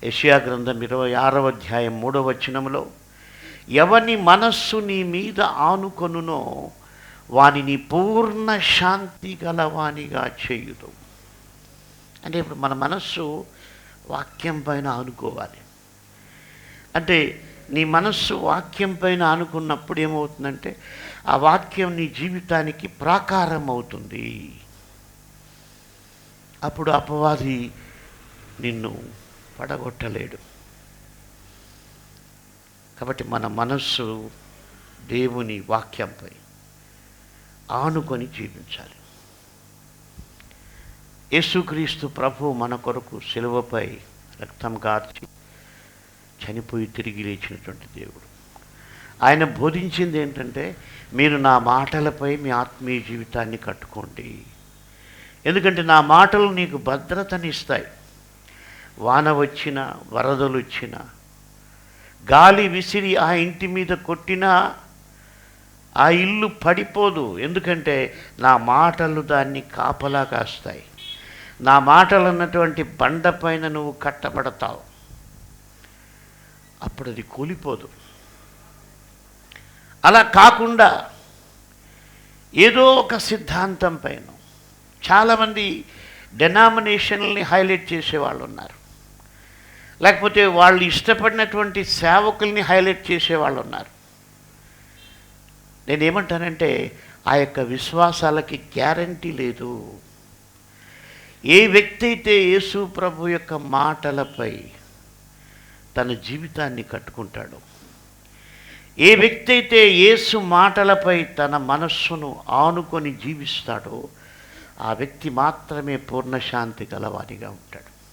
యెషయా గ్రంథం 26వ అధ్యాయం 3వ వచనములో, ఎవని మనస్సు నీ మీద ఆనుకొనునో వానిని పూర్ణ శాంతి గలవానిగా చేయుదు. అంటే ఇప్పుడు మన మనస్సు వాక్యం పైన ఆనుకోవాలి. అంటే నీ మనస్సు వాక్యం పైన ఆనుకున్నప్పుడు ఏమవుతుందంటే ఆ వాక్యం నీ జీవితానికి ప్రాకారం అవుతుంది. అప్పుడు అపవాది నిన్ను పడగొట్టలేడు. కాబట్టి మన మనస్సు దేవుని వాక్యంపై ఆనుకొని జీవించాలి. యేసుక్రీస్తు ప్రభు మన కొరకు శిలువపై రక్తం కార్చి చనిపోయి తిరిగి లేచినటువంటి దేవుడు. ఆయన బోధించింది ఏంటంటే, మీరు నా మాటలపై మీ ఆత్మీయ జీవితాన్ని కట్టుకోండి. ఎందుకంటే నా మాటలు నీకు భద్రతనిస్తాయి. వాన వచ్చినా, వరదలు వచ్చినా, గాలి విసిరి ఆ ఇంటి మీద కొట్టినా ఆ ఇల్లు పడిపోదు. ఎందుకంటే నా మాటలు దాన్ని కాపలా కాస్తాయి. నా మాటలు అన్నటువంటి బండపైన నువ్వు కట్టబడతావు, అప్పుడు అది కూలిపోదు. అలా కాకుండా ఏదో ఒక సిద్ధాంతం పైన చాలామంది డెనామినేషన్ని హైలైట్ చేసేవాళ్ళు ఉన్నారు, లేకపోతే వాళ్ళు ఇష్టపడినటువంటి సేవకుల్ని హైలైట్ చేసేవాళ్ళు ఉన్నారు. నేనేమంటానంటే ఆ యొక్క విశ్వాసాలకి గ్యారంటీ లేదు. ఏ వ్యక్తి అయితే యేసు ప్రభు యొక్క మాటలపై తన జీవితాన్ని కట్టుకుంటాడో, ఏ వ్యక్తి అయితే యేసు మాటలపై తన మనస్సును ఆనుకొని జీవిస్తాడో, ఆ వ్యక్తి మాత్రమే పూర్ణశాంతి గలవానిగా ఉంటాడు.